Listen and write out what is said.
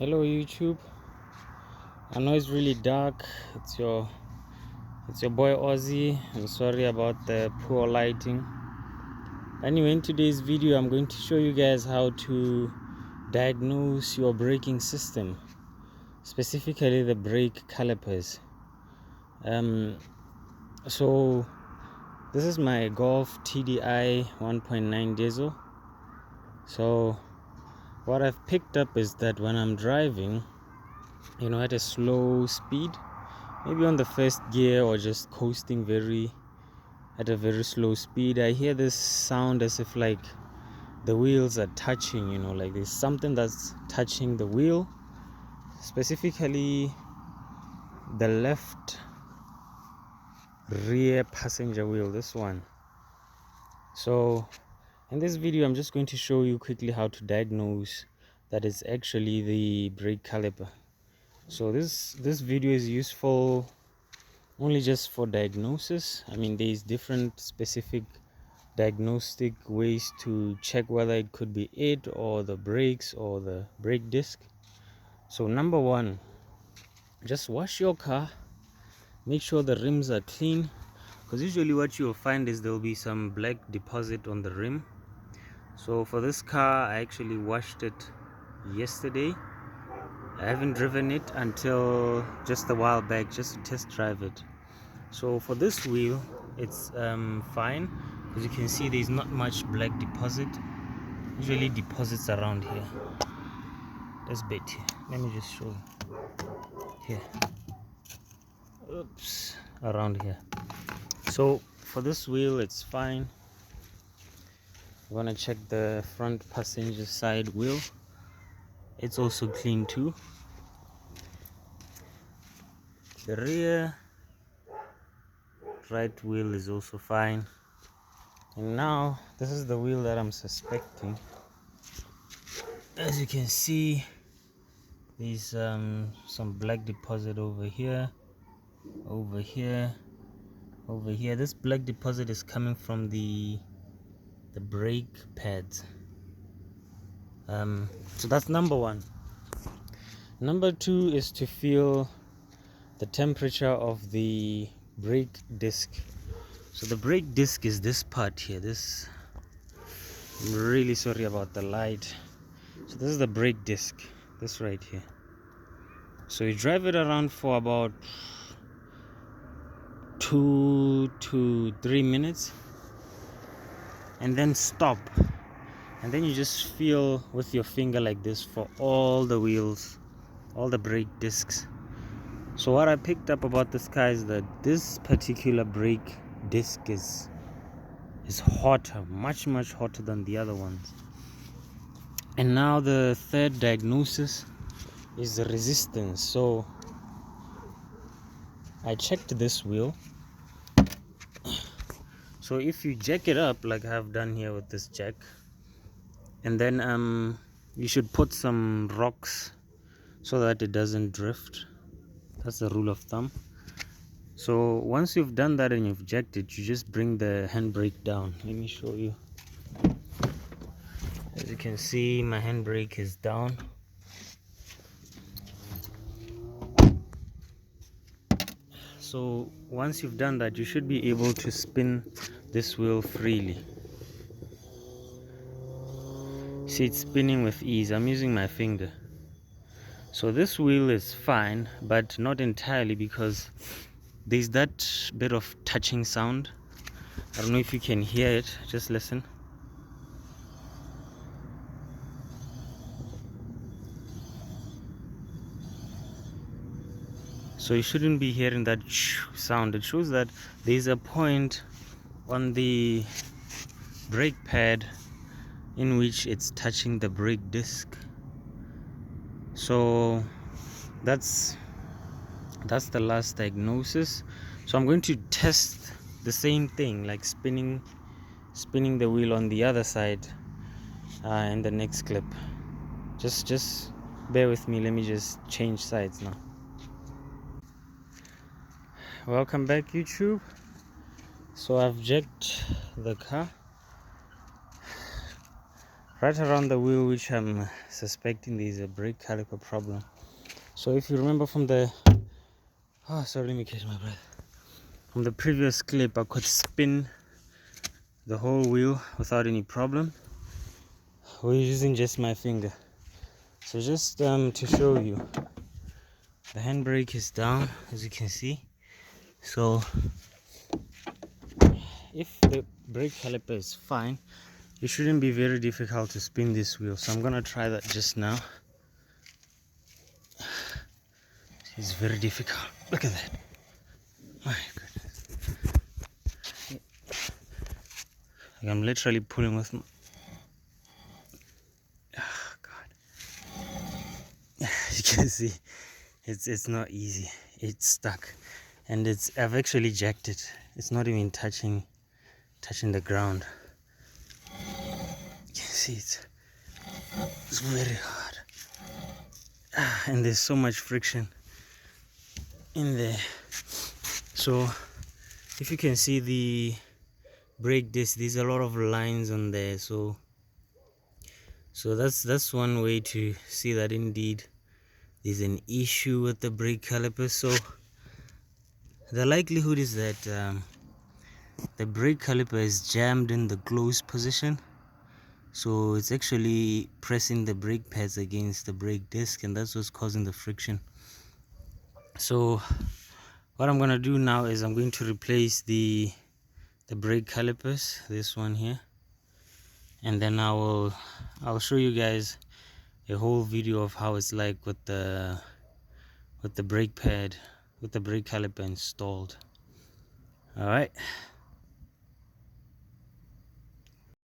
Hello YouTube. I know it's really dark. It's your boy Ozzy. I'm sorry about the poor lighting. Anyway, in today's video I'm going to show you guys how to diagnose your braking system, specifically the brake calipers. So this is my Golf TDI 1.9 diesel. So what I've picked up is that when I'm driving, at a slow speed, maybe on the first gear or just coasting at a very slow speed, I hear this sound as if like the wheels are touching, like there's something that's touching the wheel, specifically the left rear passenger wheel, this one. So in this video I'm just going to show you quickly how to diagnose that it's actually the brake caliper. So this video is useful only just for diagnosis. I mean, there's different specific diagnostic ways to check whether it could be it or the brakes or the brake disc. So number one, just wash your car, make sure the rims are clean, because usually what you'll find is there'll be some black deposit on the rim. So for this car, I actually washed it yesterday. I haven't driven it until just a while back, just to test drive it. So for this wheel, it's fine. As you can see, there's not much black deposit. Usually deposits around here. This bit here. Let me just show you. Here. Oops. Around here. So for this wheel, it's fine. You want to check the front passenger side wheel. It's also clean too. The rear right wheel is also fine. And now this is the wheel that I'm suspecting. As you can see, there's some black deposit over here. This black deposit is coming from the brake pads. So that's number one. Number two is to feel the temperature of the brake disc. So the brake disc is this part here. I'm really sorry about the light. So this is the brake disc, this right here. So you drive it around for about 2 to 3 minutes and then stop, and then you just feel with your finger like this for all the wheels, all the brake discs. So what I picked up about this car is that this particular brake disc is hotter, much hotter than the other ones. And now the third diagnosis is the resistance. So I checked this wheel. So if you jack it up like I have done here with this jack, and then you should put some rocks so that it doesn't drift. That's the rule of thumb. So once you've done that and you've jacked it, you just bring the handbrake down. Let me show you. As you can see, my handbrake is down. So once you've done that, you should be able to spin this wheel freely. See, it's spinning with ease. I'm using my finger. So this wheel is fine, but not entirely, because there's that bit of touching sound. I don't know if you can hear it. Just listen. So you shouldn't be hearing that sound. It shows that there's a point on the brake pad in which it's touching the brake disc. So that's the last diagnosis. So I'm going to test the same thing, like spinning the wheel on the other side in the next clip. Just bear with me. Let me just change sides now. Welcome back, YouTube. So I've jacked the car, right around the wheel, which I'm suspecting there's a brake caliper problem. So if you remember from the sorry, let me catch my breath. From the previous clip, I could spin the whole wheel without any problem. We're using just my finger. So just to show you, the handbrake is down, as you can see. So if the brake caliper is fine, it shouldn't be very difficult to spin this wheel. So I'm gonna try that just now. It's very difficult. Look at that. My goodness. Like I'm literally pulling with my... Oh, God. You can see it's not easy. It's stuck. And I've actually jacked it. It's not even touching the ground. You can see it's very hard. And there's so much friction in there. So if you can see the brake disc, there's a lot of lines on there. So that's one way to see that indeed there's an issue with the brake caliper. So the likelihood is that the brake caliper is jammed in the close position, so it's actually pressing the brake pads against the brake disc, and that's what's causing the friction. So what I'm going to do now is I'm going to replace the brake calipers, this one here, and then I'll show you guys a whole video of how it's like with the brake pad, with the brake caliper installed. All right.